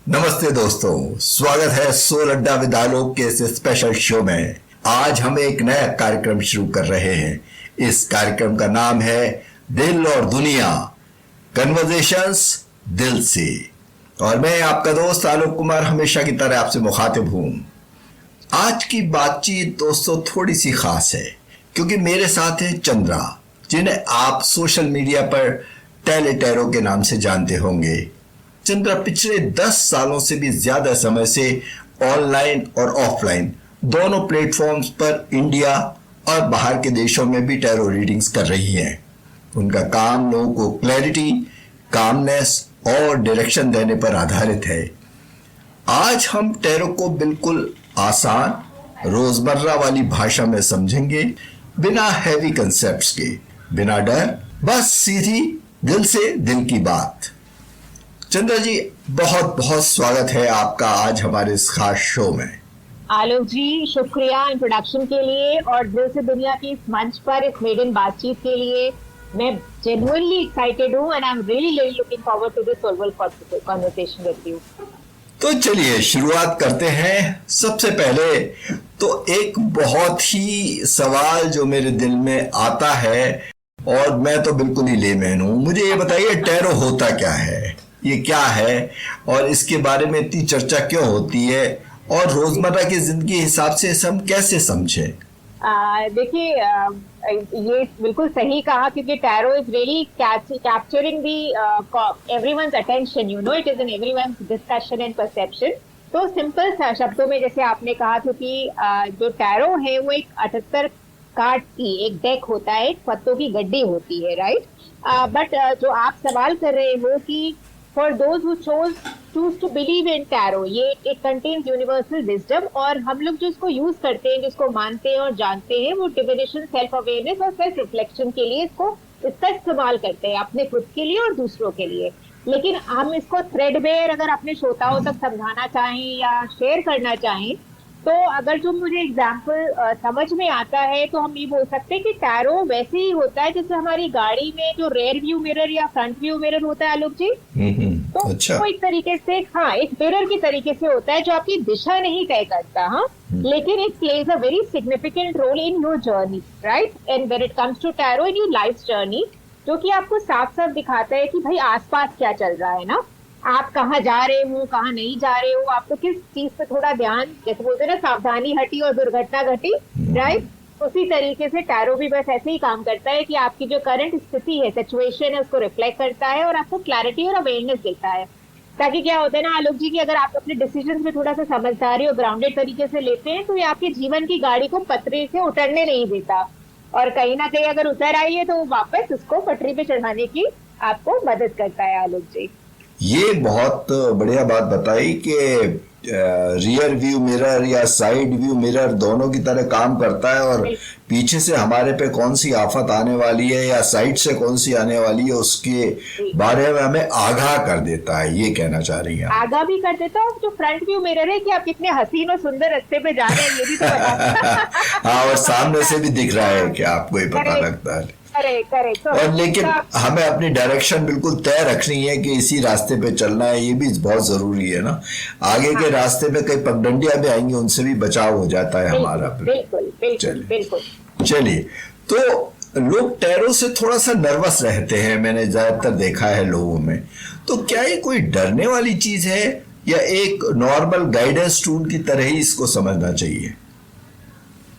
नमस्ते दोस्तों, स्वागत है सोल अड्डा विद आलोक के इस स्पेशल शो में। आज हम एक नया कार्यक्रम शुरू कर रहे हैं। इस कार्यक्रम का नाम है दिल और दुनिया, कन्वर्सेशंस दिल से। और मैं आपका दोस्त आलोक कुमार हमेशा की तरह आपसे मुखातिब हूं। आज की बातचीत दोस्तों थोड़ी सी खास है क्योंकि मेरे साथ है चंद्रा, जिन्हें आप सोशल मीडिया पर टेले टैरो के नाम से जानते होंगे। चंद्रा पिछले 10 सालों से भी ज्यादा समय से ऑनलाइन और ऑफलाइन दोनों प्लेटफॉर्म्स पर इंडिया और बाहर के देशों में भी टैरो रीडिंग्स कर रही हैं। उनका काम लोगों को क्लैरिटी, कामनेस और डायरेक्शन देने पर आधारित है। आज हम टैरो को बिल्कुल आसान, रोजमर्रा वाली भाषा में समझेंगे, बिना हैवी कंसेप्ट्स के, बिना डर, बस सीधी दिल से दिल की बात। चंद्रा जी, बहुत बहुत स्वागत है आपका आज हमारे इस खास शो में। आलोक जी, शुक्रिया इंट्रोडक्शन के लिए और दिल से दुनिया की इस मंच पर इस मेडन बातचीत के लिए। मैं जेन्युइनली एक्साइटेड हूँ and I am really looking forward to this soulful conversation with you. तो चलिए शुरुआत करते हैं। सबसे पहले तो एक बहुत ही सवाल जो मेरे दिल में आता है, और मैं तो बिल्कुल ही लेमैन हूँ। मुझे ये बताइए, टैरो होता क्या है, ये क्या है और इसके बारे में इतनी चर्चा क्यों होती है, और रोजमर्रा की जिंदगी हिसाब से हम कैसे समझें? देखिए, ये बिल्कुल सही कहा क्योंकि tarot is really capturing the everyone's attention, you know, it is in everyone's discussion and perception. तो सिंपल शब्दों में जैसे आपने कहा था कि जो टैरो है वो एक 78 कार्ड की एक डेक होता है, एक पत्तों की गड्डी होती है, राइट। बट जो आप सवाल कर रहे हो कि for those who choose to believe in tarot, ये it contains universal wisdom, और हम लोग जो इसको यूज करते हैं, जिसको मानते हैं और जानते हैं, वो डिविनेशन, सेल्फ अवेयरनेस और सेल्फ रिफ्लेक्शन के लिए इसका इस्तेमाल करते हैं, अपने खुद के लिए और दूसरों के लिए। लेकिन हम इसको थ्रेडबेयर अगर अपने श्रोताओं तक समझाना चाहें या शेयर करना चाहें, तो अगर जो मुझे एग्जाम्पल समझ में आता है तो हम ये बोल सकते हैं कि टैरो वैसे ही होता है जैसे हमारी गाड़ी में जो रेयर व्यू मिरर या फ्रंट व्यू मिरर होता है, आलोक जी। तो अच्छा। वो एक तरीके से, हाँ, एक मिरर की तरीके से होता है जो आपकी दिशा नहीं तय करता, हाँ, लेकिन it plays a very significant role in your journey, right. And when it comes to tarot in your life journey, जो कि आपको साफ साफ दिखाता है कि भाई आसपास क्या चल रहा है ना, आप कहाँ जा रहे हो, कहाँ नहीं जा रहे हो, आपको किस चीज पे थोड़ा ध्यान, जैसे बोलते हैं ना, सावधानी हटी और दुर्घटना घटी, राइट। उसी तरीके से टैरो भी बस ऐसे ही काम करता है कि आपकी जो करंट स्थिति है, सिचुएशन है, उसको रिफ्लेक्ट करता है और आपको क्लैरिटी और अवेयरनेस देता है। ताकि क्या होता है ना आलोक जी, कि अगर आप अपने डिसीजन में थोड़ा सा समझदारी और ग्राउंडेड तरीके से लेते हैं तो ये आपके जीवन की गाड़ी को पटरी से उतरने नहीं देता, और कहीं ना कहीं अगर उतर आई है तो वापस उसको पटरी पे चढ़ाने की आपको मदद करता है, आलोक जी। ये बहुत बढ़िया बात बताई कि रियर व्यू मिरर या साइड व्यू मिरर दोनों की तरह काम करता है, और पीछे से हमारे पे कौन सी आफत आने वाली है या साइड से कौन सी आने वाली है उसके बारे में हमें आगाह कर देता है, ये कहना चाह रही हैं। आगाह भी कर देता है, जो फ्रंट व्यू मिरर है कि आप कितने हसीन और सुंदर रास्ते पे जा रहे हैं, ये भी तो बताता है। हाँ, और सामने से भी दिख रहा है कि आपको ही पता लगता है। करेक्ट। और लेकिन हमें अपनी डायरेक्शन बिल्कुल तय रखनी है कि इसी रास्ते पे चलना है, ये भी बहुत जरूरी है ना। आगे के रास्ते पे कई पगडंडियां भी आएंगी, उनसे भी बचाव हो जाता है हमारा। बिल्कुल। चलिए, तो लोग टैरो से थोड़ा सा नर्वस रहते हैं, मैंने ज्यादातर देखा है लोगों में। तो क्या ये कोई डरने वाली चीज है या एक नॉर्मल गाइडेंस टूल की तरह ही इसको समझना चाहिए?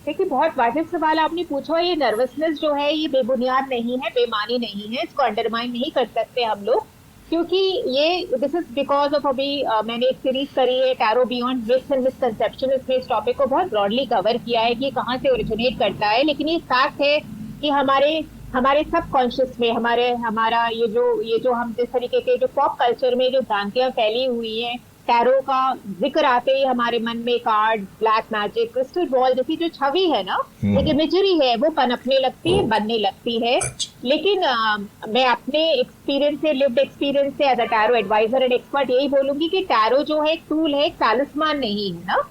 देखिए, बहुत वाजिब सवाल आपने पूछा। ये नर्वसनेस जो है ये बेबुनियाद नहीं है, बेमानी नहीं है, इसको अंडरमाइन नहीं कर सकते हम लोग, क्योंकि ये दिस इज बिकॉज ऑफ, अभी मैंने एक सीरीज करी है tarot beyond myths and misconception, इसमें इस टॉपिक को बहुत ब्रॉडली कवर किया है कि कहाँ से ओरिजिनेट करता है। लेकिन ये फैक्ट है कि हमारे सबकॉन्शियस में हमारा ये जो हम जिस तरीके के जो पॉप कल्चर में जो भ्रांतियां फैली हुई हैं, टैरो का जिक्र आते ही हमारे मन में card, black magic, crystal ball जैसी जो छवि है ना, एक इमेजरी है, वो पनपने लगती है, बनने लगती है। लेकिन मैं अपने एक्सपीरियंस से, लिव्ड एक्सपीरियंस से, as a tarot advisor and expert यही बोलूंगी कि टैरो जो है एक टूल है, एक तालिस्मान नहीं है ना।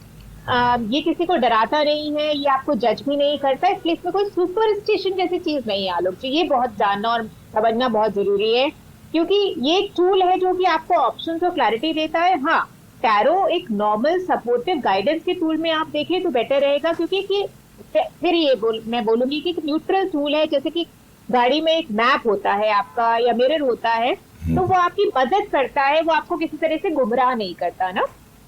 ये किसी को डराता नहीं है, ये आपको जज भी नहीं करता, इसलिए इसमें कोई सुपरस्टिशन जैसी चीज नहीं है, आलोक जी। ये बहुत जानना और समझना बहुत जरूरी है, क्योंकि ये एक टूल है जो कि आपको ऑप्शंस और क्लैरिटी देता है। हाँ, टैरो एक नॉर्मल सपोर्टिव गाइडेंस के टूल में आप देखें तो बेटर रहेगा, क्योंकि कि फिर मैं बोलूंगी कि न्यूट्रल टूल है, जैसे कि गाड़ी में एक मैप होता है आपका या मिरर होता है, तो वो आपकी मदद करता है, वो आपको किसी तरह से गुमराह नहीं करता ना।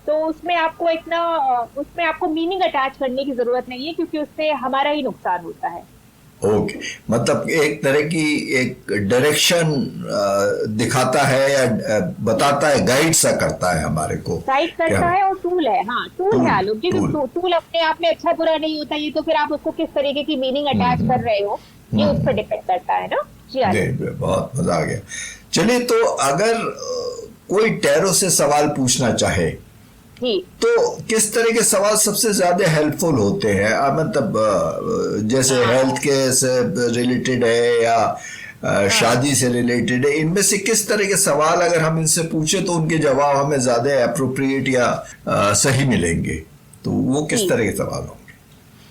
तो उसमें आपको मीनिंग अटैच करने की जरूरत नहीं है, क्योंकि उससे हमारा ही नुकसान होता है। ओके, मतलब एक तरह की एक डायरेक्शन दिखाता है या बताता है, गाइड सा करता है हमारे को, गाइड करता है और टूल है। हाँ, टूल है आलोक जी। तो टूल अपने आप में अच्छा बुरा नहीं होता, ये तो फिर आप उसको किस तरीके की मीनिंग अटैच कर रहे हो, ये उस पर डिपेंड करता है ना जी। बहुत मजा आ गया। चलिए, तो अगर कोई टैरो से सवाल पूछना चाहे तो किस तरह के सवाल सबसे ज्यादा हेल्पफुल होते हैं? मतलब जैसे हेल्थ के से रिलेटेड है या शादी से रिलेटेड है, इनमें से किस तरह के सवाल अगर हम इनसे पूछे तो उनके जवाब हमें ज्यादा अप्रोप्रिएट या सही मिलेंगे? तो वो किस तरह के सवाल होंगे?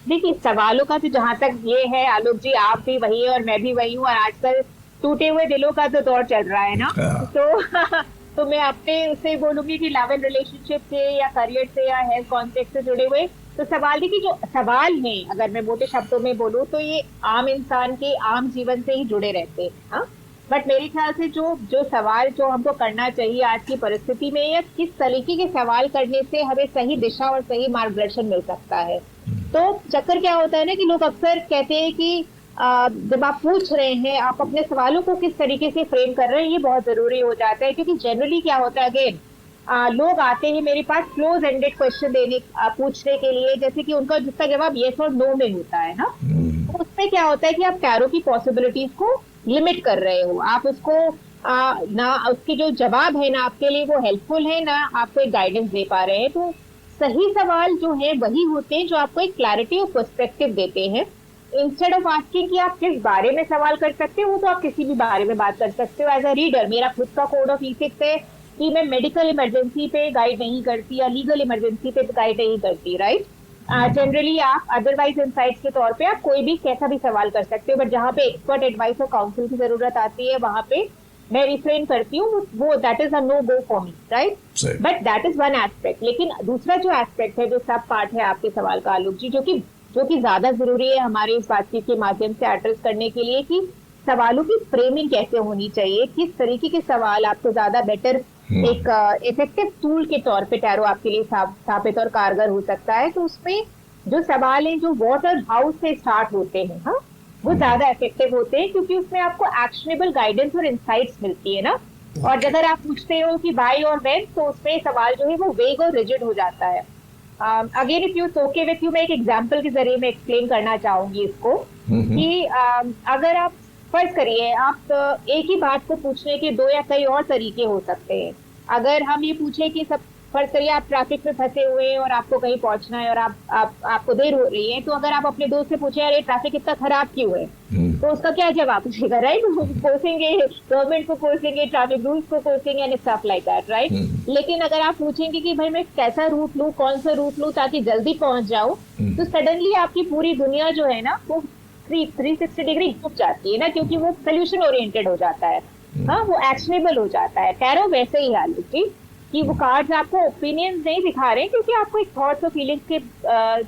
देखिए, सवालों का तो जहां तक ये है आलोक जी, आप भी वही है और मैं भी वही हूँ, और आजकल टूटे हुए दिलों का तो दौर चल रहा है ना। तो मैं अपने उससे बोलूंगी कि लव एंड रिलेशनशिप से या करियर से या हेल्थ कॉन्टेक्स्ट से जुड़े हुए तो सवाल, देखिए जो सवाल हैं, अगर मैं मोटे शब्दों में बोलूं तो ये आम इंसान के आम जीवन से ही जुड़े रहते हैं। हाँ, बट मेरे ख्याल से जो सवाल जो हमको करना चाहिए आज की परिस्थिति में, या किस तरीके के सवाल करने से हमें सही दिशा और सही मार्गदर्शन मिल सकता है। तो चक्कर क्या होता है ना कि लोग अक्सर कहते हैं कि जब आप पूछ रहे हैं, आप अपने सवालों को किस तरीके से फ्रेम कर रहे हैं, ये बहुत जरूरी हो जाता है। क्योंकि जनरली क्या होता है, अगेन लोग आते हैं मेरे पास क्लोज एंडेड क्वेश्चन पूछने के लिए, जैसे कि उनका जिसका जवाब येस और नो में होता है ना, तो उसमें क्या होता है कि आप टैरो की पॉसिबिलिटीज को लिमिट कर रहे हो। आप उसको ना उसके जो जवाब है ना आपके लिए वो हेल्पफुल है, ना आपको एक गाइडेंस दे पा रहे हैं। तो सही सवाल जो है वही होते हैं जो आपको एक क्लैरिटी और पर्सपेक्टिव देते हैं। इंस्टेड ऑफ आस्किंग कि आप किस बारे में सवाल कर सकते हो, तो आप किसी भी बारे में बात कर सकते हो। एज अ रीडर मेरा खुद का कोड ऑफ इथिक्स है कि मैं मेडिकल इमरजेंसी पे गाइड नहीं करती या लीगल इमरजेंसी पे गाइड नहीं करती, राइट। जनरली आप अदरवाइज इनसाइट्स के तौर पे आप कोई भी कैसा भी सवाल कर सकते हो, बट जहाँ पे एक्सपर्ट एडवाइस और काउंसिल की जरूरत आती है वहां पे मैं रिफ्रेन करती हूँ, वो that is a no go for me, right. But that is one aspect. लेकिन दूसरा जो एस्पेक्ट है, जो सब पार्ट है आपके सवाल का आलोक जी, जो कि ज्यादा जरूरी है हमारे इस बातचीत के माध्यम से एड्रेस करने के लिए, कि सवालों की फ्रेमिंग कैसे होनी चाहिए, किस तरीके के सवाल आपको ज्यादा बेटर एक इफेक्टिव टूल के तौर पे टैरो आपके लिए स्थापित और कारगर हो सकता है। तो उसमें जो सवाल हैं जो व्हाट और हाउ से स्टार्ट होते हैं, हाँ, वो ज्यादा इफेक्टिव होते हैं, क्योंकि उसमें आपको एक्शनेबल गाइडेंस और इंसाइट्स मिलती है ना। और अगर आप पूछते हो कि व्हाई और व्हेन, तो उसमें सवाल जो है वो वेग और रिजिड हो जाता है। Again if you okay with you, मैं एक एग्जांपल के जरिए मैं एक्सप्लेन करना चाहूंगी इसको, कि अगर आप फर्ज करिए, आप एक ही बात को पूछने के दो या कई और तरीके हो सकते हैं। अगर हम ये पूछे कि फर्ज करिए आप ट्रैफिक में फंसे हुए हैं और आपको कहीं पहुंचना है और आपको देर हो रही है, तो अगर आप अपने दोस्त से पूछे अरे ट्रैफिक इतना खराब क्यों है, तो उसका क्या जवाब पूछेगा, राइट। कोसेंगे गवर्नमेंट को, कोसेंगे ट्रैफिक रूल्स को, कोसेंगे and stuff like that, right. लेकिन अगर आप पूछेंगे कि भाई मैं कैसा रूट लूं, कौन सा रूट लूं ताकि जल्दी पहुंच जाऊं, तो सडनली आपकी पूरी दुनिया जो है ना वो 360 डिग्री घूम जाती है ना, क्योंकि वो सोल्यूशन ओरिएंटेड हो जाता है, हाँ, वो एक्शनेबल हो जाता है। टैरो वैसे ही हाल है कि वो कार्ड्स आपको ओपिनियंस नहीं दिखा रहे हैं, क्योंकि आपको एक थॉट्स और फीलिंग्स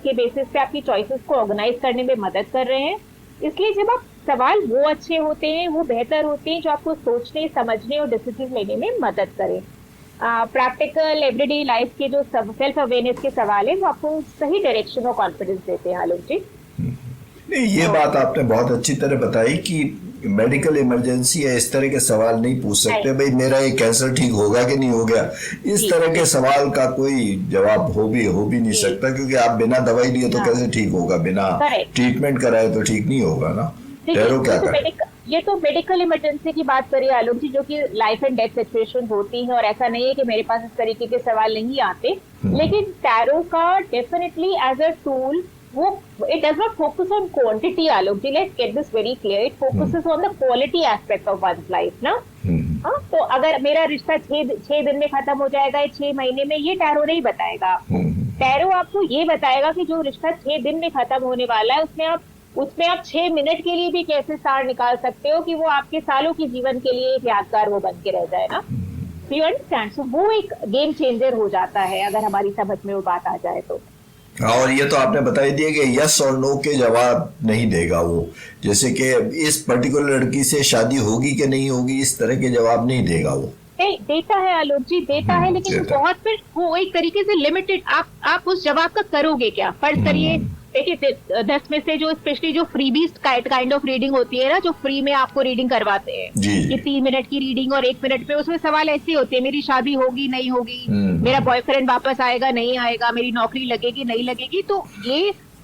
के बेसिस पे आपकी चॉइसेस को ऑर्गेनाइज करने में मदद कर रहे हैं। इसलिए जब आप सवाल वो अच्छे होते हैं, वो बेहतर होते हैं जो आपको सोचने, समझने और डिसीजन लेने में मदद करें। प्रैक्टिकल एवरीडे लाइफ के जो सेल्फ अवेयरनेस के सवाल है वो आपको सही डायरेक्शन और कॉन्फिडेंस देते हैं आलोक जी। नहीं, ये बात आपने बहुत अच्छी तरह बताई कि मेडिकल इमरजेंसी है, इस तरह के सवाल नहीं पूछ सकते भाई मेरा ये कैंसर ठीक होगा कि नहीं हो गया, इस तरह के सवाल का कोई जवाब हो भी नहीं सकता, क्योंकि आप बिना दवाई लिए तो कैसे ठीक होगा, बिना ट्रीटमेंट कराए तो ठीक नहीं होगा ना। टैरो क्या करे? ये तो मेडिकल इमरजेंसी की बात करिए आलोक जी, जो कि लाइफ एंड डेथ सिचुएशन होती है, और ऐसा नहीं है कि मेरे पास इस तरीके के सवाल नहीं आते। लेकिन टैरो का डेफिनेटली एज अ टूल वो it does not focus on quantity Alok ji, let's get this very clear, it focuses on the quality aspect of one's life ना। हाँ, तो अगर मेरा रिश्ता 6 दिन में खत्म हो जाएगा, 6 महीने में, ये टैरो नहीं बताएगा। टैरो आपको ये बताएगा कि जो रिश्ता 6 दिन में खत्म होने वाला है उसमें आप 6 मिनट के लिए भी कैसे सार निकाल सकते हो कि वो आपके सालों के जीवन के लिए एक यादगार वो बन के रह जाए ना। You understand? सो वो एक गेम चेंजर हो जाता है अगर हमारी समझ में वो बात आ जाए तो। और ये तो आपने बता ही दिया कि यस और नो के जवाब नहीं देगा वो, जैसे कि इस पर्टिकुलर लड़की से शादी होगी कि नहीं होगी, इस तरह के जवाब नहीं देगा वो। देता है आलोक जी, देता है, लेकिन वो बहुत फिर वो एक तरीके से लिमिटेड। आप उस जवाब का करोगे क्या? फर्ज करिए, देखिए 10 में से जो स्पेशली जो फ्रीबीज काइंड ऑफ रीडिंग होती है ना, जो फ्री में आपको रीडिंग करवाते हैं कि 3 मिनट की रीडिंग और 1 मिनट में, उसमें सवाल ऐसे होते हैं, मेरी शादी होगी नहीं होगी, मेरा बॉयफ्रेंड वापस आएगा नहीं आएगा, मेरी नौकरी लगेगी नहीं लगेगी। तो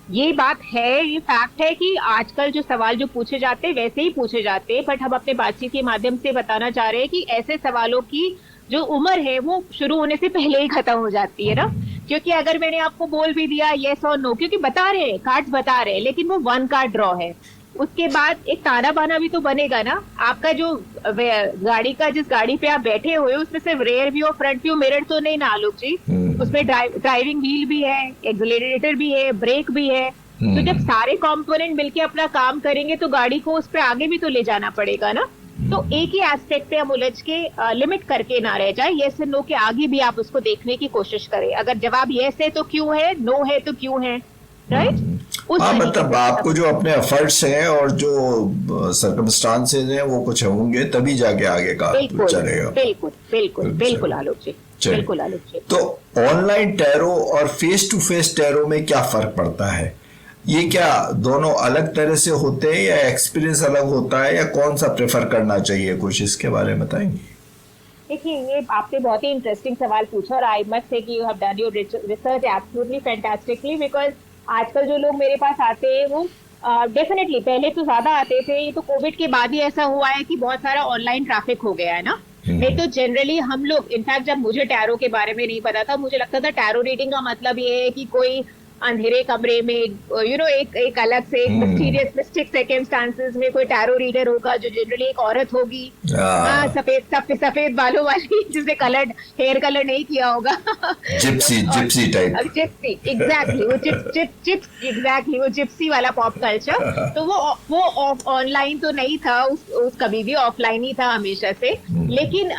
ये बात है, ये फैक्ट है कि आजकल जो सवाल जो पूछे जाते हैं वैसे ही पूछे जाते हैं, बट हम अपने बातचीत के माध्यम से बताना चाह रहे हैं कि ऐसे सवालों की जो उम्र है वो शुरू होने से पहले ही खत्म हो जाती है ना। क्योंकि अगर मैंने आपको बोल भी दिया यस और नो, क्योंकि बता रहे हैं, कार्ड्स बता रहे हैं, लेकिन वो 1 कार्ड ड्रॉ है, उसके बाद एक ताना बाना भी तो बनेगा ना। आपका जो गाड़ी का, जिस गाड़ी पे आप बैठे हुए हो, उसमें सिर्फ रेयर व्यू और फ्रंट व्यू मिरर तो नहीं ना आलोक जी, उसमें ड्राइविंग व्हील भी है, एक्सीलरेटर भी है, ब्रेक भी है। तो जब सारे कंपोनेंट मिलके अपना काम करेंगे तो गाड़ी को उस पर आगे भी तो ले जाना पड़ेगा ना। तो एक ही एस्पेक्ट पे हम उलझ के लिमिट करके ना रह जाए, यस और नो के आगे भी आप उसको देखने की कोशिश करें। अगर जवाब यस है तो क्यों है, नो है तो क्यों है, राइट? हाँ, मतलब आपको जो अपने एफर्ट्स हैं और जो सर्कमस्टांसेस हैं वो कुछ होंगे तभी जाके आगे का चलेगा। बिल्कुल बिल्कुल बिल्कुल आलोक जी, बिल्कुल आलोक जी। तो ऑनलाइन टैरो और फेस टू फेस टैरो में क्या फर्क पड़ता है? ये क्या दोनों अलग तरह से होते हैं या एक्सपीरियंस अलग होता है, या कौन सा प्रेफर करना चाहिए? कुछ इसके बारे में बताएंगे? देखिए, ये आपने बहुत ही इंटरेस्टिंग सवाल पूछा और आई मस्ट से कि you have done your research absolutely fantastically, because आजकल जो लोग मेरे पास आते हैं वो डेफिनेटली पहले तो ज्यादा आते थे, ये तो कोविड के बाद ही ऐसा हुआ है कि बहुत सारा ऑनलाइन ट्रैफिक हो गया है ना। नहीं तो जनरली हम लोग, इनफैक्ट जब मुझे टैरो के बारे में नहीं पता था, मुझे लगता था टैरो रीडिंग का मतलब ये है कि कोई अंधेरे कमरे में एक अलग से एक मिस्टीरियस मिस्टिक सर्कमस्टांसेस में कोई टैरो रीडर होगा जो जनरली एक औरत होगी, सफेद बालों वाली, जिसने कलर्ड हेयर कलर नहीं किया होगा, जिप्सी टाइप, जिप्सी एग्जैक्टली, वो जिप्सी वाला पॉप कल्चर। तो वो ऑनलाइन तो नहीं था, उस कभी भी ऑफलाइन ही था हमेशा से। लेकिन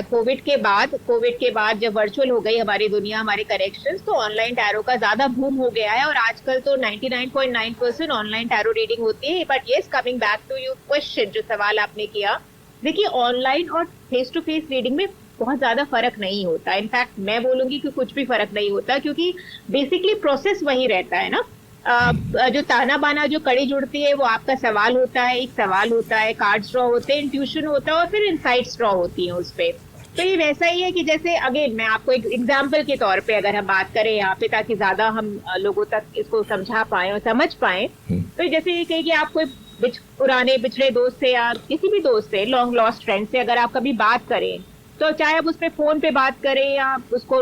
कोविड के बाद जब वर्चुअल हो गई हमारी दुनिया, हमारे कनेक्शंस, तो ऑनलाइन टैरो का ज्यादा बूम हो गया है और आजकल तो 99.9% ऑनलाइन टैरो रीडिंग होती है। But yes, coming back to your question, जो सवाल आपने किया, देखिए ऑनलाइन और फेस टू फेस रीडिंग में बहुत ज्यादा फर्क नहीं होता। इनफैक्ट मैं बोलूंगी कि कुछ भी फर्क नहीं होता, क्योंकि बेसिकली प्रोसेस वही रहता है ना। जो ताना बाना, जो कड़ी जुड़ती है, वो आपका सवाल होता है, एक सवाल होता है, कार्ड्स ड्रॉ होते हैं, इंट्यूशन होता है और फिर इनसाइट्स ड्रॉ होती हैं उस पे। तो ये वैसा ही है कि जैसे, अगेन मैं आपको एक एग्जांपल के तौर पे अगर हम बात करें यहाँ पे, ताकि ज्यादा हम लोगों तक इसको समझा पाए और समझ पाए, तो जैसे ये कहिए कि आप कोई पुराने बिछड़े दोस्त से या किसी भी दोस्त से, लॉन्ग लॉस्ट फ्रेंड से अगर आप कभी बात करें, तो चाहे आप उस पे फोन पे बात करें या उसको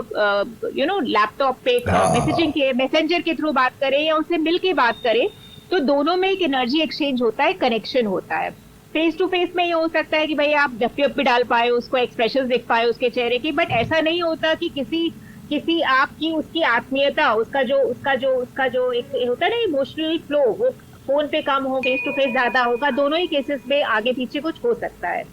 लैपटॉप पे मैसेंजर के थ्रू बात करें या उससे मिल के बात करें, तो दोनों में एक एनर्जी एक्सचेंज होता है, कनेक्शन होता है। फेस टू फेस में ये हो सकता है कि भाई आप डप्पी भी डाल पाए, उसको एक्सप्रेशन दिख पाए उसके चेहरे की, बट ऐसा नहीं होता कि किसी आपकी उसकी आत्मीयता, उसका जो एक होता है ना इमोशनल फ्लो, वो फोन पे कम हो, फेस टू फेस ज्यादा होगा। दोनों ही केसेस में आगे पीछे कुछ हो सकता है।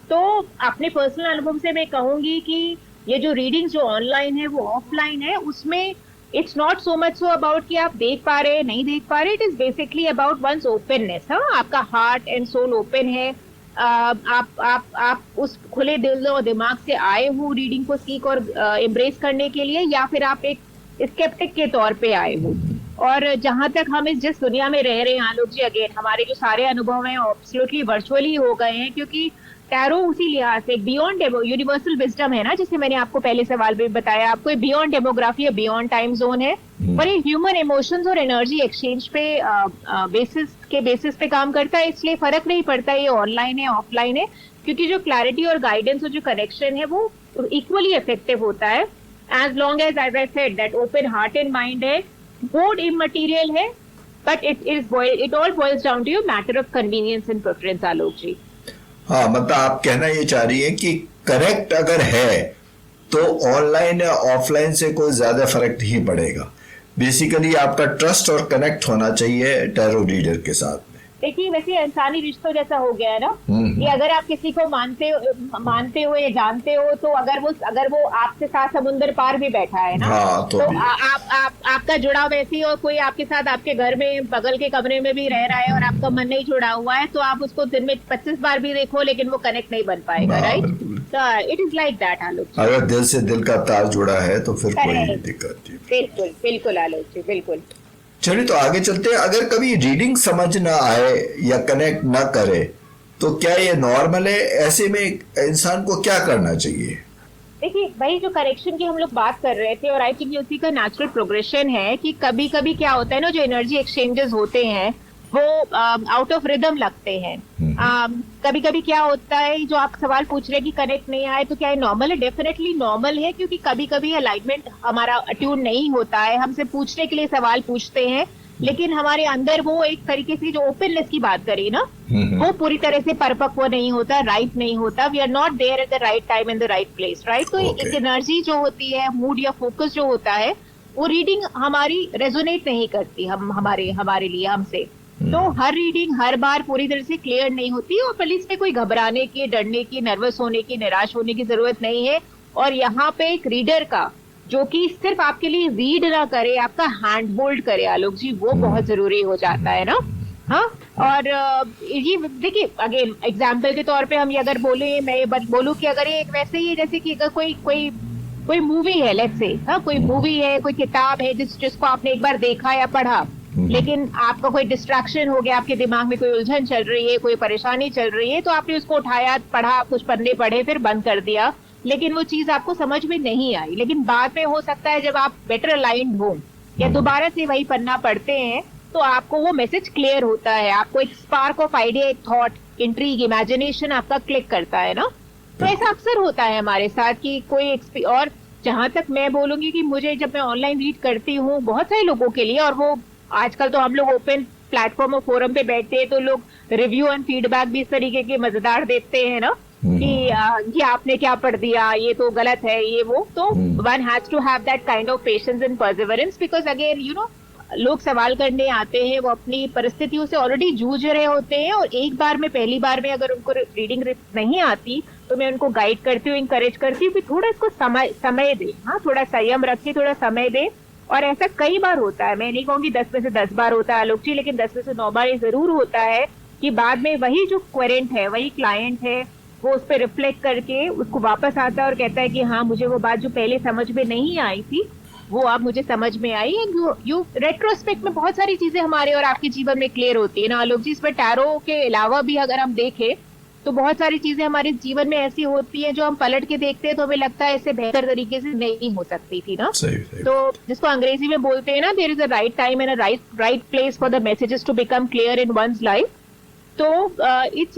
तो अपने पर्सनल अनुभव से मैं कहूंगी कि ये जो रीडिंग जो ऑनलाइन है वो ऑफलाइन है, उसमें it's not so much so about कि आप देख पा रहे नहीं देख पा रहे, it is basically about one's openness. हाँ, आपका हार्ट एंड सोल ओपन है, आप उस खुले दिल और दिमाग से आए हो रीडिंग को सीख और एम्ब्रेस करने के लिए, या फिर आप एक स्केप्टिक के तौर पे आए हो। और जहां तक हम जिस दुनिया में रह रहे हैं आलोक जी, अगेन हमारे जो सारे अनुभव हैं एब्सोल्युटली वर्चुअली हो गए हैं, क्योंकि टैरो उसी लिहाज से बियॉन्ड यूनिवर्सल विजडम है ना, जैसे मैंने आपको पहले सवाल में बताया, आपको बियॉन्ड डेमोग्राफी या बियॉन्ड टाइम जोन है, पर ये ह्यूमन इमोशंस और एनर्जी एक्सचेंज पे बेसिस पे काम करता है। इसलिए फर्क नहीं पड़ता ये ऑनलाइन है ऑफलाइन है, क्योंकि जो क्लैरिटी और गाइडेंस और जो कनेक्शन है वो इक्वली इफेक्टिव होता है, as long as I said that open heart and mind है, मोड इमटेरियल है, but it all boils down to your matter of convenience and preference Alok ji. हाँ, मतलब आप कहना ये चाह रही है कि करेक्ट अगर है तो ऑनलाइन या ऑफलाइन से कोई ज्यादा फर्क नहीं पड़ेगा। बेसिकली आपका ट्रस्ट और कनेक्ट होना चाहिए टैरो रीडर के साथ में। देखिए वैसे इंसानी रिश्तों जैसा हो गया है ना कि अगर आप किसी को मानते हो या जानते हो, तो अगर वो आपके साथ समुंदर पार भी बैठा है ना, हाँ, तो आपका जुड़ाव वैसे ही, और कोई आपके साथ आपके घर में बगल के कमरे में भी रह रहा है और आपका मन नहीं जुड़ा हुआ है, तो आप उसको दिन में 25 बार भी देखो लेकिन वो कनेक्ट नहीं बन पाएगा, राइट? तो इट इज लाइक दैट आलोक। अगर दिल से दिल का तार जुड़ा है तो फिर कोई दिक्कत नहीं। बिल्कुल बिल्कुल आलोक जी, बिल्कुल। चलिए तो आगे चलते हैं। अगर कभी रीडिंग समझ ना आए या कनेक्ट ना करे तो क्या ये नॉर्मल है? ऐसे में इंसान को क्या करना चाहिए? देखिए भाई, जो करेक्शन की हम लोग बात कर रहे थे, और आई थिंक उसी का नेचुरल प्रोग्रेशन है कि कभी कभी क्या होता है ना, जो एनर्जी एक्सचेंजेस होते हैं वो आउट ऑफ रिदम लगते हैं। कभी कभी क्या होता है, जो आप सवाल पूछ रहे हैं कि कनेक्ट नहीं आए, तो क्या ये नॉर्मल है? डेफिनेटली नॉर्मल है, क्योंकि कभी कभी अलाइनमेंट हमारा अट्यून नहीं होता है। हमसे पूछने के लिए सवाल पूछते हैं, लेकिन हमारे अंदर वो एक तरीके से जो ओपननेस की बात करी ना, वो पूरी तरह से परिपक्व नहीं होता, राइट नहीं होता। We are not there at the right time in the right place, right? तो एक एनर्जी जो होती है, मूड या फोकस जो होता है, वो रीडिंग हमारी रेजोनेट नहीं करती हमारे लिए, हमसे। तो हर रीडिंग हर बार पूरी तरह से क्लियर नहीं होती, और पुलिस में कोई घबराने की, डरने की, नर्वस होने की, निराश होने की जरूरत नहीं है। और यहाँ पे एक रीडर का, जो कि सिर्फ आपके लिए रीड ना करे, आपका हैंड होल्ड करे आलोक जी, वो बहुत जरूरी हो जाता है ना। हाँ, और ये देखिए, अगेन एग्जाम्पल के तौर पे हम ये अगर बोले, मैं ये बोलूं कि अगर ये वैसे ही जैसे कि अगर कोई मूवी है, लेट्स से, हाँ, कोई मूवी है, कोई किताब है जिसको आपने एक बार देखा या पढ़ा, लेकिन आपका कोई डिस्ट्रैक्शन हो गया, आपके दिमाग में कोई उलझन चल रही है, कोई परेशानी चल रही है, तो आपने उसको उठाया, पढ़ा, कुछ पन्ने पढ़े, फिर बंद कर दिया, लेकिन वो चीज आपको समझ में नहीं आई। लेकिन बाद में हो सकता है जब आप बेटर अलाइंड हो या दोबारा से वही पन्ना पढ़ते हैं, तो आपको वो मैसेज क्लियर होता है, आपको एक स्पार्क ऑफ आइडिया, एक थॉट, इंट्रीग, इमेजिनेशन आपका क्लिक करता है ना। तो ऐसा अक्सर होता है हमारे साथ कि कोई और जहां तक मैं बोलूंगी कि मुझे, जब मैं ऑनलाइन रीड करती हूँ बहुत सारे लोगों के लिए, और वो आजकल तो हम लोग ओपन प्लेटफॉर्म और फोरम पे बैठते हैं, तो लोग रिव्यू एंड फीडबैक भी इस तरीके के मजेदार देते हैं ना, कि ये आपने क्या पढ़ दिया, ये तो गलत है, ये वो। तो one has to have that kind of patience and perseverance, because again you know, लोग सवाल करने आते हैं, वो अपनी परिस्थितियों से ऑलरेडी जूझ रहे होते हैं, और एक बार में, पहली बार में अगर उनको रीडिंग नहीं आती, तो मैं उनको गाइड करती हूँ, इंकरेज करती हूँ कि थोड़ा इसको समय दे, हाँ, थोड़ा संयम रखे, थोड़ा समय दे। और ऐसा कई बार होता है, मैं नहीं कहूंगी 10 में से 10 बार होता है आलोक जी, लेकिन 10 में से 9 बार ये जरूर होता है कि बाद में वही जो क्वेरेंट है, वही क्लाइंट है, वो उस पर रिफ्लेक्ट करके उसको वापस आता है और कहता है कि हाँ, मुझे वो बात जो पहले समझ में नहीं आई थी, वो अब मुझे समझ में आई। यू रेट्रोस्पेक्ट में बहुत सारी चीजें हमारे और आपके जीवन में क्लियर होती है ना आलोक जी। इसमें टैरो के अलावा भी अगर हम देखें, तो बहुत सारी चीजें हमारे जीवन में ऐसी होती हैं जो हम पलट के देखते हैं तो हमें लगता है इससे बेहतर तरीके से नहीं हो सकती थी ना। सही। तो जिसको अंग्रेजी में बोलते हैं ना, there is a right time and a right place for the messages to become clear in one's life. तो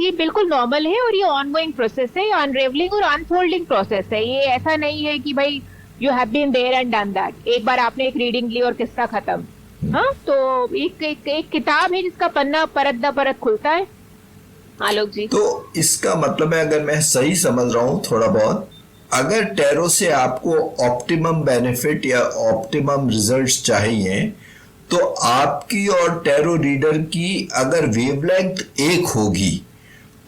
ये बिल्कुल नॉर्मल है, और ये ऑनगोइंग प्रोसेस है, ये अनरेवलिंग और अनफोल्डिंग प्रोसेस है। ये ऐसा नहीं है कि भाई you have been there and done that, एक बार आपने एक रीडिंग ली और किस्सा खत्म। हाँ, तो एक किताब है जिसका पन्ना परत दर परत खुलता है आलोक जी। तो इसका मतलब है, अगर मैं सही समझ रहा हूँ थोड़ा बहुत, अगर टैरो से आपको ऑप्टिमम बेनिफिट या ऑप्टिमम रिजल्ट्स चाहिए, तो आपकी और टैरो रीडर की अगर वेवलेंथ एक होगी,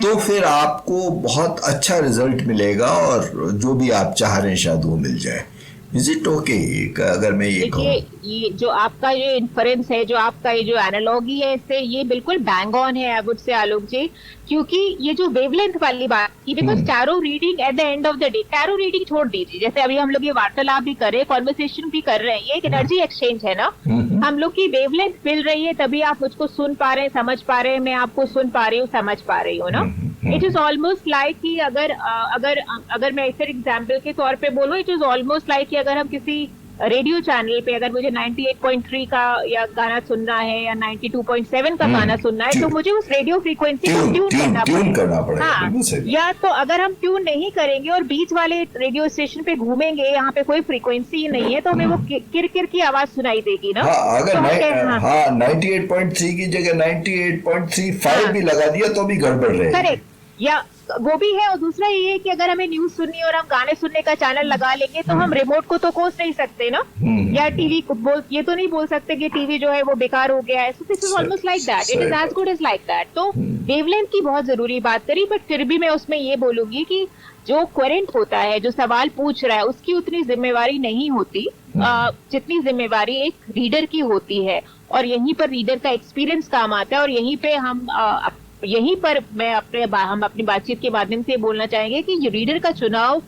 तो फिर आपको बहुत अच्छा रिजल्ट मिलेगा, और जो भी आप चाह रहे हैं शायद वो मिल जाए। Is it okay? अगर मैं ये कहूँ, ये जो आपका ये इन्फरेंस है, जो आपका ये जो एनालॉगी है, इससे ये बिल्कुल बैंग ऑन है आई वुड से आलोक जी। क्योंकि ये जो वेवलेंथ वाली बात की, because tarot reading at the end of the day, tarot reading छोड़ दीजिए, जैसे अभी हम लोग ये वार्तालाप भी कर रहे हैं, कॉन्वर्सेशन भी कर रहे हैं, ये एक एनर्जी एक्सचेंज है ना। हम लोग की वेवलेंथ मिल रही है, तभी आप मुझको सुन पा रहे हैं, समझ पा रहे हैं, मैं आपको सुन पा रही हूँ, समझ पा रही हूँ ना। इट इज ऑलमोस्ट लाइक कि अगर मैं इसे एग्जाम्पल के तौर पे बोलूँ, इट इज ऑलमोस्ट लाइक कि अगर हम किसी रेडियो चैनल पे, अगर मुझे 98.3 का या गाना सुनना है या 92.7 का गाना सुनना है, तो मुझे उस रेडियो फ्रीक्वेंसी को ट्यून करना पड़ेगा। हाँ, या तो अगर हम ट्यून नहीं करेंगे और बीच वाले रेडियो स्टेशन पे घूमेंगे, यहाँ पे कोई फ्रीक्वेंसी नहीं है, तो हमें वो किरकिर की आवाज सुनाई देगी ना। हाँ, अगर 98.3 की जगह 98.35 भी लगा दिया तो भी गड़बड़ रहेगी। करेक्ट, या वो भी है, और दूसरा ये है कि अगर हमें न्यूज सुननी और हम गाने सुनने का चैनल लगा लेंगे तो हम रिमोट को तो कोस नहीं सकते ना, या टीवी को ये तो नहीं बोल सकते कि टीवी जो है वो बेकार हो गया है. So this is almost like that, it is as good as like that. तो वेवलेंथ की बहुत जरूरी बात करी, बट फिर भी मैं उसमें ये बोलूंगी कि जो क्वेरेंट होता है, जो सवाल पूछ रहा है, उसकी उतनी जिम्मेवारी नहीं होती जितनी जिम्मेवारी एक रीडर की होती है. और यहीं पर रीडर का एक्सपीरियंस काम आता है, और यहीं पे यहीं पर हम अपनी बातचीत के माध्यम से बोलना चाहेंगे कि रीडर का चुनाव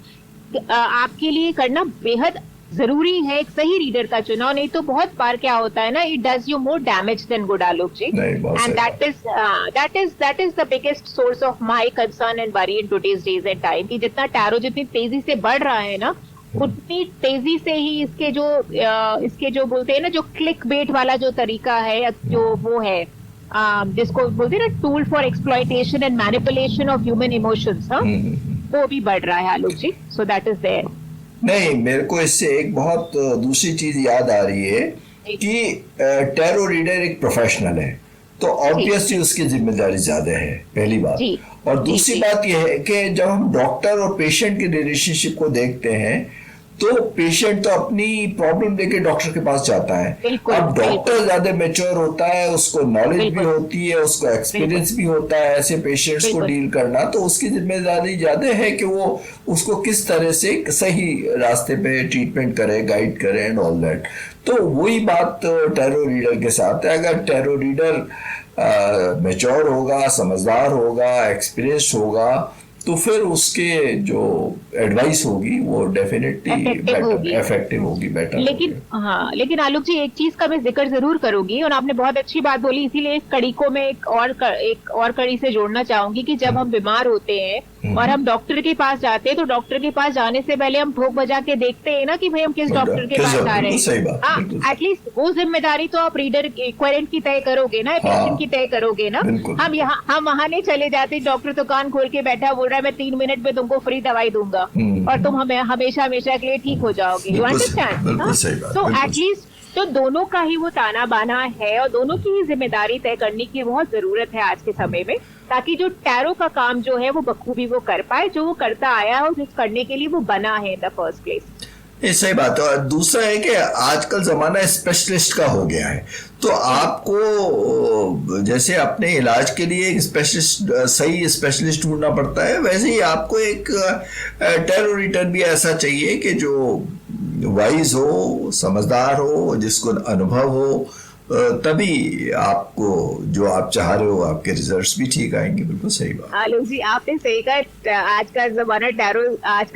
आपके लिए करना बेहद जरूरी है. एक सही रीडर का चुनाव, नहीं तो बहुत बार क्या होता है ना, it does you more damage than good, Alok ji. And that is the biggest source of my concern and worry in today's days and time, कि जितना टैरो जितनी तेजी से बढ़ रहा है ना, उतनी तेजी से ही इसके जो बोलते हैं ना, जो क्लिक बेट वाला जो तरीका है, जो वो है जिसको बोलते हैं ना, tool for exploitation and manipulation of human emotions, वो भी बढ़ रहा है Alok ji. So that is there. नहीं, मेरे को इससे एक बहुत दूसरी चीज याद आ रही है कि टैरो रीडर एक प्रोफेशनल है, तो ऑब्वियसली उसकी जिम्मेदारी ज्यादा है, पहली बात. और दूसरी बात यह है कि जब हम डॉक्टर और पेशेंट के रिलेशनशिप को देखते हैं, तो पेशेंट तो अपनी प्रॉब्लम लेके डॉक्टर के पास जाता है. अब डॉक्टर ज्यादा मैच्योर होता है, उसको नॉलेज भी होती है, उसको एक्सपीरियंस भी होता है ऐसे पेशेंट्स को डील करना, तो उसकी जिम्मेदारी ज्यादा है कि वो उसको किस तरह से सही रास्ते पे ट्रीटमेंट करे, गाइड करे एंड ऑल दैट. तो वही बात टैरो रीडर के साथ है. अगर टैरो रीडर मैच्योर होगा, समझदार होगा, एक्सपीरियंस होगा, तो फिर उसके जो एडवाइस होगी वो डेफिनेटली इफेक्टिव होगी, बेटर. लेकिन आलोक जी, एक चीज का मैं जिक्र जरूर करूंगी, और आपने बहुत अच्छी बात बोली, इसीलिए इस कड़ी को मैं एक और कड़ी से जोड़ना चाहूंगी कि जब हम बीमार होते हैं और हम डॉक्टर के पास जाते हैं, तो डॉक्टर के पास जाने से पहले हम ठोक बजा के देखते हैं ना कि भाई हम किस डॉक्टर के पास जा रहे हैं. एटलीस्ट वो जिम्मेदारी तो आप रीडर क्वेरेंट की तय करोगे ना, पेशेंट की तय करोगे ना. हम वहां नहीं चले जाते, डॉक्टर तो कान खोल के बैठा बोल रहा है मैं 3 मिनट में तुमको फ्री दवाई दूंगा और तुम हमें हमेशा के लिए ठीक हो जाओगे. You understand? तो एटलीस्ट तो दोनों का ही वो ताना बाना है, और दोनों की ही जिम्मेदारी तय करने की बहुत जरूरत है आज के समय में, ताकि जो टैरो का काम जो है वो बखूबी वो कर पाए, जो वो करता आया और जिस करने के लिए वो बना है इन द फर्स्ट प्लेस. ये सही बात है. और दूसरा है कि आजकल जमाना स्पेशलिस्ट का हो गया है, तो आपको जैसे अपने इलाज के लिए एक स्पेशलिस्ट, सही स्पेशलिस्ट ढूंढना पड़ता है, वैसे ही आपको एक टैरो रीडर भी ऐसा चाहिए कि जो वाइज हो, समझदार हो, जिसको अनुभव हो, तभी आपको जो आप चाह रहे हो आपके रिजल्ट्स भी ठीक आएंगे. बिल्कुल सही बात. आलोक जी, आपने सही कहा. आज का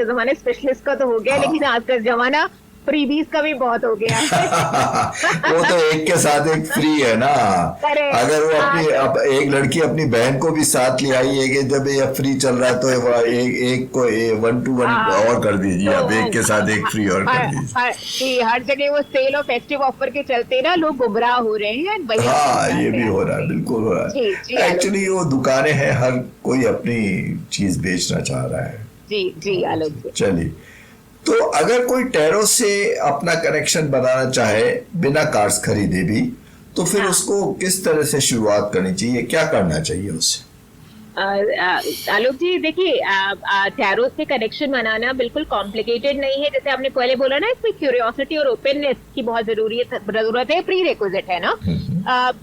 जमाना स्पेशलिस्ट का तो हो गया, लेकिन आज का जमाना फ्रीबीज का भी बहुत हो गया है. वो तो एक के साथ एक फ्री है ना. अगर वो एक लड़की अपनी बहन को भी साथ ले आई है कि जब ये फ्री चल रहा है तो एक को 1 to 1 और कर दीजिए, आप एक के साथ एक फ्री और कर दीजिए. हर जगह वो सेल और फेस्टिव ऑफर के चलते ना लोग गुमराह हो रहे हैं. हाँ, ये भी हो रहा है, बिल्कुल हो रहा है. एक्चुअली वो दुकानें हैं, हर कोई अपनी चीज बेचना चाह रहा है. जी आलोक जी. चलिए, तो अगर कोई टैरो से अपना कनेक्शन बनाना चाहे बिना कार्ड्स खरीदे भी, तो फिर उसको किस तरह से शुरुआत करनी चाहिए, क्या करना चाहिए उसे? आलोक जी, देखिए, टैरो से कनेक्शन बनाना बिल्कुल कॉम्प्लिकेटेड नहीं है. जैसे आपने पहले बोला ना, इसमें क्यूरियोसिटी और ओपननेस की बहुत जरूरत है, प्री रिक्विजिट है ना.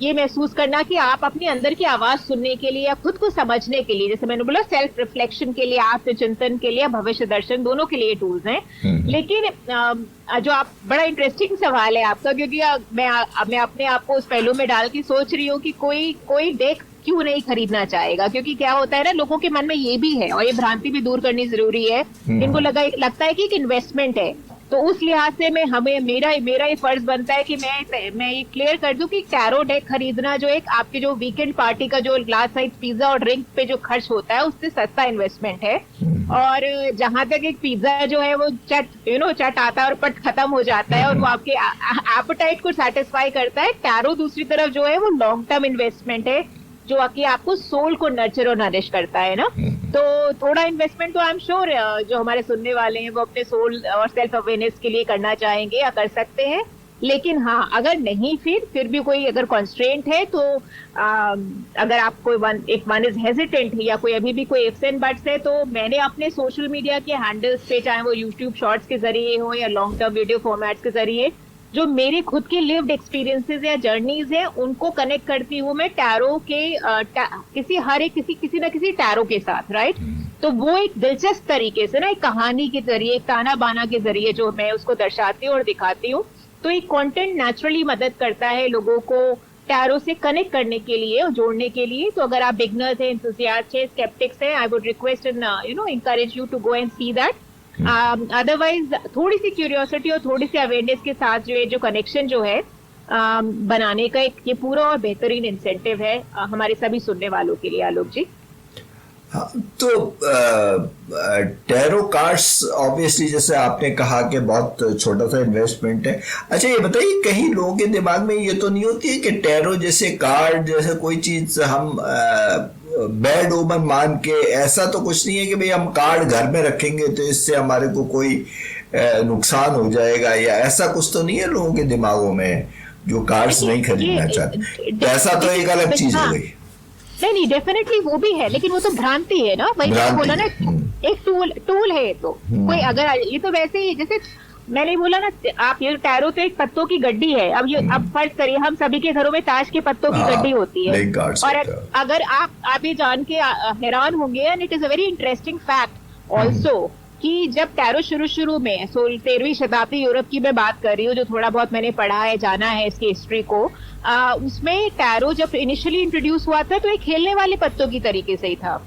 ये महसूस करना कि आप अपने अंदर की आवाज सुनने के लिए या खुद को समझने के लिए, जैसे मैंने बोला, सेल्फ रिफ्लेक्शन के लिए, आत्मचिंतन के लिए, भविष्य दर्शन, दोनों के लिए टूल्स हैं. लेकिन जो आप, बड़ा इंटरेस्टिंग सवाल है आपका, क्योंकि मैं अपने आप को उस पहलू में डाल के सोच रही हूँ कि कोई डेक क्यों नहीं खरीदना चाहेगा. क्योंकि क्या होता है ना, लोगों के मन में ये भी है, और ये भ्रांति भी दूर करनी जरूरी है. इनको लगता है कि एक इन्वेस्टमेंट है. तो उस लिहाज से मेरा ये फर्ज बनता है कि मैं ये क्लियर कर दूं कि टैरो डेक खरीदना जो एक आपके जो वीकेंड पार्टी का जो ग्लास साइज पिज्जा और ड्रिंक पे जो खर्च होता है, उससे सस्ता इन्वेस्टमेंट है. और जहां तक एक पिज्जा जो है वो चट आता है और पट खत्म हो जाता है, और वो आपके एपेटाइट को सेटिस्फाई करता है. टैरो दूसरी तरफ जो है वो लॉन्ग टर्म इन्वेस्टमेंट है, जो कि आपको सोल को नर्चर और नरिश करता है ना. तो थोड़ा इन्वेस्टमेंट तो आई एम श्योर जो हमारे सुनने वाले हैं वो अपने सोल और सेल्फ अवेयरनेस के लिए करना चाहेंगे या कर सकते हैं. लेकिन हाँ, अगर नहीं फिर भी कोई अगर कॉन्स्ट्रेंट है तो अगर आप कोई वन इज हेजिटेंट है या कोई अभी भी कोई इफ्स एंड बट्स है, तो मैंने अपने सोशल मीडिया के हैंडल्स पे, चाहे वो यूट्यूब शॉर्ट्स के जरिए हो या लॉन्ग टर्म वीडियो फॉर्मेट्स के जरिए, जो मेरे खुद के लिव्ड एक्सपीरियंसेस या जर्नीज है उनको कनेक्ट करती हूँ मैं टैरो के किसी ना किसी टैरो के साथ, राइट। तो वो एक दिलचस्प तरीके से ना, एक कहानी के जरिए, एक ताना बाना के जरिए जो मैं उसको दर्शाती हूँ और दिखाती हूँ, तो एक कंटेंट नेचुरली मदद करता है लोगों को टैरो से कनेक्ट करने के लिए और जोड़ने के लिए। तो अगर आप बिगनर्स हैं, एंथुसियास्ट हैं, स्केप्टिक्स हैं, I would request and encourage you to go and see that. Otherwise थोड़ी सी क्यूरियोसिटी और थोड़ी सी अवेयरनेस के साथ जो कनेक्शन जो है बनाने का एक ये पूरा और बेहतरीन इंसेंटिव है हमारे सभी सुनने वालों के लिए, आलोक जी। हाँ, तो टैरो कार्ड्स ऑब्वियसली जैसे आपने कहा कि बहुत छोटा सा इन्वेस्टमेंट है। अच्छा ये बताइए, कहीं लोगों के दिमाग में ये तो नहीं होती है कि टैरो जैसे कार्ड जैसे कोई चीज हम बैड ओमन मान के, ऐसा तो कुछ नहीं है कि भाई हम कार्ड घर में रखेंगे तो इससे हमारे को कोई नुकसान हो जाएगा, या ऐसा कुछ तो नहीं है लोगों के दिमागों में जो कार्ड्स नहीं खरीदना चाहते? पैसा तो एक अलग चीज हो गई। नहीं, डेफिनेटली वो भी है, लेकिन वो तो भ्रांति है ना, वही मैंने बोला ना, एक टूल है। तो कोई अगर ये तो वैसे ही जैसे मैंने बोला ना, आप ये टैरो तो एक पत्तों की गड्डी है। अब फर्ज करिए हम सभी के घरों में ताश के पत्तों की गड्डी होती है, और अगर आप ये जान के हैरान होंगे, and it is a very interesting fact also, कि जब टैरो शुरू में 13वीं शताब्दी यूरोप की मैं बात कर रही हूँ, जो थोड़ा बहुत मैंने पढ़ा है, जाना है इसकी हिस्ट्री को, उसमें टैरो जब इनिशियली इंट्रोड्यूस हुआ था तो एक खेलने वाले पत्तों की तरीके से ही था।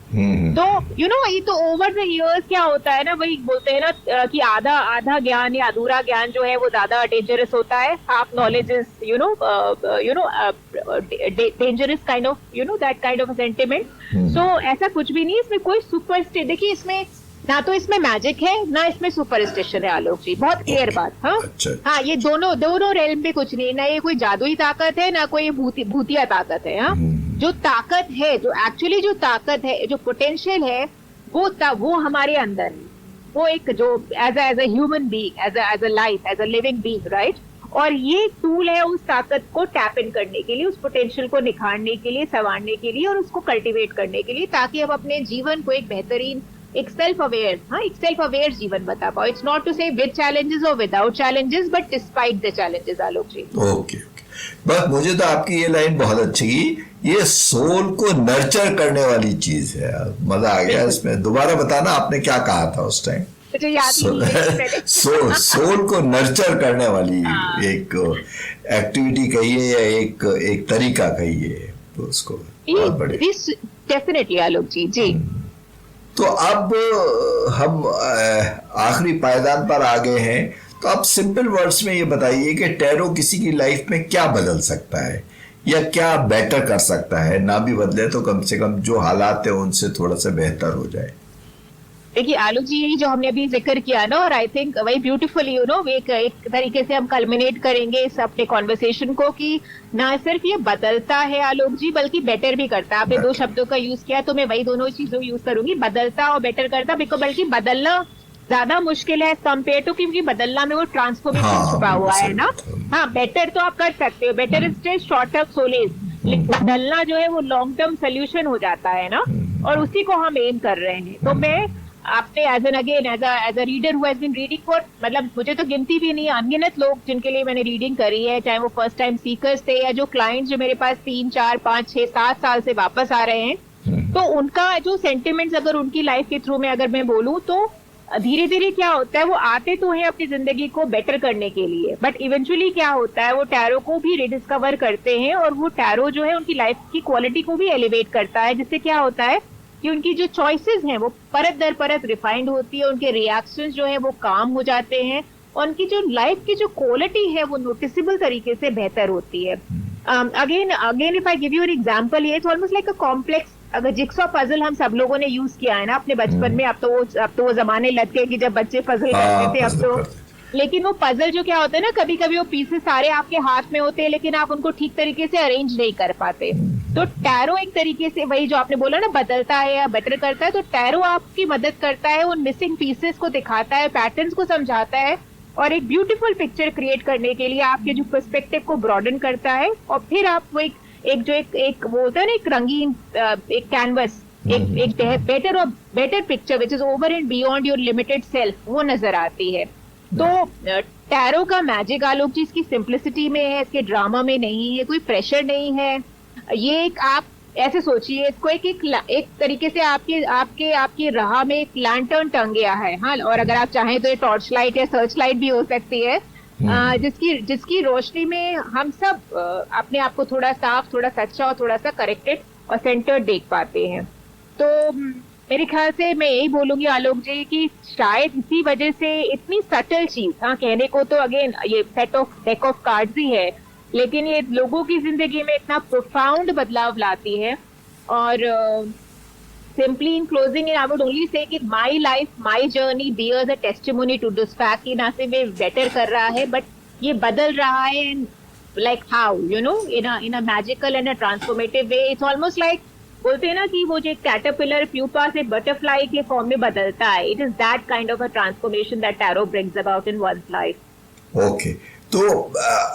तो ये तो ओवर द इयर्स क्या होता है ना, वही बोलते हैं ना कि आधा ज्ञान या अधूरा ज्ञान जो है वो ज्यादा डेंजरस होता है। Half knowledge is dangerous kind of that kind of sentiment. So ऐसा कुछ भी नहीं, इसमें कोई सुपरस्टिशन, देखिए इसमें ना तो इसमें मैजिक है ना इसमें सुपरस्टिशन है, आलोक जी, बहुत क्लियर बात। हाँ हाँ, ये दोनों रेल्म पे कुछ नहीं, ना ये कोई जादुई ताकत है ना कोई भूतिया ताकत है। हाँ, जो ताकत है, जो एक्चुअली जो ताकत है, जो पोटेंशियल है, वो हमारे अंदर है। वो एक जो as a human being, as a life, as a living being, right. और ये टूल है उस ताकत को टैप इन करने के लिए, उस पोटेंशियल को निखारने के लिए, संवारने के लिए और उसको कल्टीवेट करने के लिए, ताकि हम अपने जीवन को एक बेहतरीन, एक सेल्फ अवेयर जीवन बता पाओ। It's not to say with challenges और without challenges, but despite the challenges, Alok ji. Okay, बस मुझे तो आपकी ये लाइन बहुत अच्छी लगी, ये सोल को नर्चर करने वाली चीज है। मजा आ गया इसमें। दोबारा बताना आपने क्या कहा था उस टाइम? सोल को नर्चर करने वाली एक एक्टिविटी कहिए या एक तरीका कहिए, तो उसको डेफिनेटली आलोक जी। जी, तो अब हम आखिरी पायदान पर आ गए हैं, तो अब सिंपल वर्ड्स में ये बताइए कि टैरो किसी की लाइफ में क्या बदल सकता है या क्या बेटर कर सकता है? ना भी बदले तो कम से कम जो हालात है उनसे थोड़ा सा बेहतर हो जाए। देखिए आलोक जी, यही जो हमने अभी जिक्र किया ना, और आई थिंक वही ब्यूटीफुली एक तरीके से हम कल्मिनेट करेंगे इस अपने कॉन्वर्सेशन को, कि ना सिर्फ ये बदलता है आलोक जी, बल्कि बेटर भी करता है। आपने दो शब्दों का यूज किया, तो मैं वही दोनों चीजों यूज करूंगी, बदलता और बेटर करता, बल्कि बदलना ज्यादा मुश्किल है कंपेयर टू, क्योंकि बदलना में वो ट्रांसफॉर्मेशन छुपा हुआ है ना। हाँ, बेटर तो आप कर सकते हो, better is just short term solace, लेकिन बदलना जो है वो लॉन्ग टर्म सोल्यूशन हो जाता है ना, और उसी को हम एम कर रहे हैं। तो मैं आपने as a reader who has been reading for, मतलब मुझे तो गिनती भी नहीं है, अनगिनत लोग जिनके लिए मैंने रीडिंग करी है, चाहे वो फर्स्ट टाइम सीकर्स थे या जो क्लाइंट्स जो मेरे पास 3, 4, 5, 6, 7 साल से वापस आ रहे हैं, तो उनका जो सेंटिमेंट्स अगर उनकी लाइफ के थ्रू में अगर मैं बोलूं, तो धीरे धीरे क्या होता है, वो आते तो है अपनी जिंदगी को बेटर करने के लिए, बट इवेंचुअली क्या होता है, वो टैरो को भी रिडिस्कवर करते हैं, और वो टैरो जो है उनकी लाइफ की क्वालिटी को भी एलिवेट करता है, जिससे क्या होता है कि उनकी जो चॉइसेस हैं वो परत दर परत रिफाइंड होती है, उनके रिएक्शंस जो है वो काम हो जाते हैं, और उनकी जो लाइफ की जो क्वालिटी है वो नोटिसेबल तरीके से बेहतर होती है। Again if I give you an example, ये ऑलमोस्ट लाइक अ कॉम्प्लेक्स, अगर जिक्सॉ पजल हम सब लोगों ने यूज किया है ना अपने बचपन में, अब तो वो जमाने लग गए कि जब बच्चे पजल करते थे, अब तो, लेकिन वो पजल जो क्या होता है ना, कभी कभी वो पीसेस सारे आपके हाथ में होते हैं, लेकिन आप उनको ठीक तरीके से अरेंज नहीं कर पाते। तो टैरो एक तरीके से वही जो आपने बोला ना, बदलता है या बेटर करता है, तो टैरो आपकी मदद करता है, उन मिसिंग पीसेस को दिखाता है, पैटर्न्स को समझाता है, और एक ब्यूटीफुल पिक्चर क्रिएट करने के लिए आपके जो पर्सपेक्टिव को ब्रॉडन करता है, और फिर आप वो एक वो होता है ना, एक रंगीन एक कैनवस, एक better picture which is over and beyond your limited self, वो नजर आती है। तो टैरो का मैजिक आलोक जी इसकी सिंप्लिसिटी में है, इसके ड्रामा में नहीं है, कोई प्रेशर नहीं है। ये एक, आप ऐसे सोचिए इसको, एक तरीके से आपके राह में एक लैंटर्न टंग गया है, हाँ, और अगर आप चाहें तो ये टॉर्च लाइट या सर्च लाइट भी हो सकती है, जिसकी रोशनी में हम सब अपने आप को थोड़ा साफ, थोड़ा सच्चा और थोड़ा सा करेक्टेड और सेंटर्ड देख पाते हैं। तो मेरे ख्याल से मैं यही बोलूंगी आलोक जी कि शायद इसी वजह से इतनी सटल चीज, हाँ, कहने को तो अगेन ये डेक ऑफ कार्ड्स ही है, लेकिन ये लोगों की जिंदगी में इतना प्रोफाउंड बदलाव लाती है। और simply in closing I would only say कि my life, my journey bears a testimony to this fact कि ना सिर्फ ये बेटर कर रहा है, बट ये बदल रहा है, like how you know, in a magical and a transformative way. It's almost like, बोलते हैं ना कि वो जो कैटरपिलर प्यूपा से बटरफ्लाई के फॉर्म में बदलता है, it is that kind of a transformation that tarot brings about in one's life. Okay, तो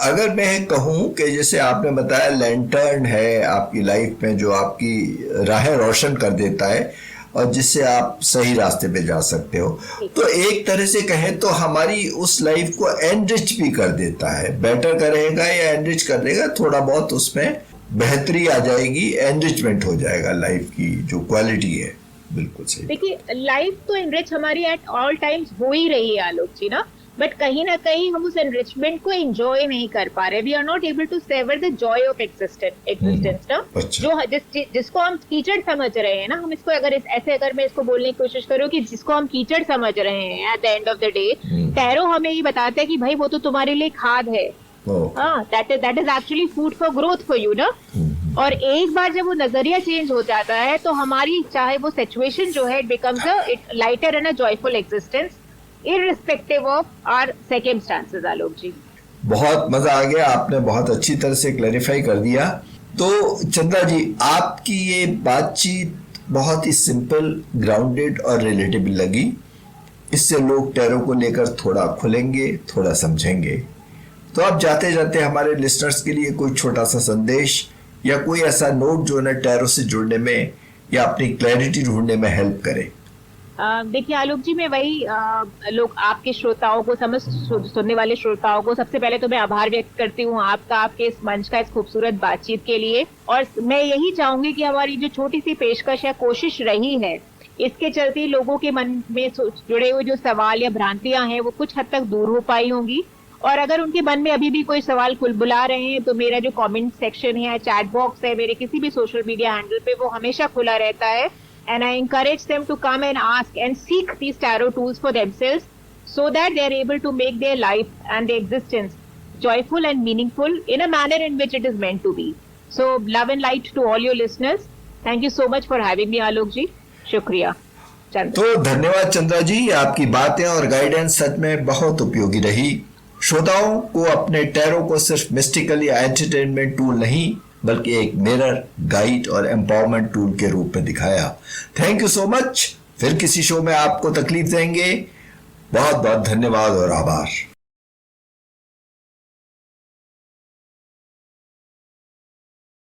अगर मैं कहूँ कि जैसे आपने बताया लैंटर्न है आपकी लाइफ में जो आपकी राहें रोशन कर देता है और जिससे आप सही रास्ते पे जा सकते हो, तो एक तरह से कहें तो हमारी उस लाइफ को एनरिच भी कर देता है। बेटर करेगा या एनरिच कर देगा, थोड़ा बहुत उसमें बेहतरी आ जाएगी, एनरिचमेंट हो जाएगा लाइफ की जो क्वालिटी है। बिल्कुल सही। देखिए, लाइफ तो एनरिच हमारी एट ऑल टाइम्स हो ही रही है आलोक जी ना, बट कहीं ना कहीं हम उस एनरिचमेंट को एंजॉय नहीं कर पा रहे। We are not able to savour the joy of existence ना, जो जिसको हम कीचड़ समझ रहे हैं ना, हम इसको अगर मैं इसको बोलने की कोशिश करूँ कि जिसको हम कीचड़ समझ रहे हैं, at the end of the day tarot हमें ये बताता है कि भाई वो तो तुम्हारे लिए खाद है, हाँ, that is actually food for growth for you ना। और एक बार जब वो नजरिया चेंज हो जाता है तो हमारी चाहे वो सिचुएशन जो है, it becomes a lighter and a joyful existence irrespective of our circumstances। आलोक जी, बहुत मजा आ गया, आपने बहुत अच्छी तरह से क्लैरिफाई कर दिया। तो चंद्रा जी, आपकी ये बातचीत बहुत ही सिंपल, ग्राउंडेड और रिलेटेबल लगी। इससे लोग टैरो को लेकर थोड़ा खुलेंगे, थोड़ा समझेंगे। तो आप जाते जाते हमारे लिसनर्स के लिए कोई छोटा सा संदेश या कोई ऐसा नोट जो उन्हें टैरो से जुड़ने में या अपनी क्लैरिटी ढूंढने में हेल्प करे। देखिए आलोक जी, मैं वही लोग आपके श्रोताओं को, सुनने वाले श्रोताओं को सबसे पहले तो मैं आभार व्यक्त करती हूँ आपका, आपके इस मंच का, इस खूबसूरत बातचीत के लिए। और मैं यही चाहूंगी कि हमारी जो छोटी सी पेशकश या कोशिश रही है, इसके चलते लोगों के मन में जुड़े हुए जो सवाल या भ्रांतियां हैं वो कुछ हद तक दूर हो पाई होंगी। और अगर उनके मन में अभी भी कोई सवाल बुला रहे हैं तो मेरा जो कमेंट सेक्शन है, चैट बॉक्स है, मेरे किसी भी सोशल मीडिया हैंडल पे, वो हमेशा खुला रहता है। And I encourage them to come and ask and seek these tarot tools for themselves so that they are able to make their life and their existence joyful and meaningful in a manner in which it is meant to be. So love and light to all your listeners. Thank you so much for having me, Alok ji. शुक्रिया चंद्र। तो धन्यवाद चंद्रा जी, आपकी बातें और guidance सच में बहुत उपयोगी रही। श्रोताओं को अपने टैरो को सिर्फ मिस्टिकल या एंटरटेनमेंट टूल नहीं बल्कि एक मिरर, गाइड और एम्पावरमेंट टूल के रूप में दिखाया। Thank you so much. फिर किसी शो में आपको तकलीफ देंगे। बहुत बहुत धन्यवाद और आभार।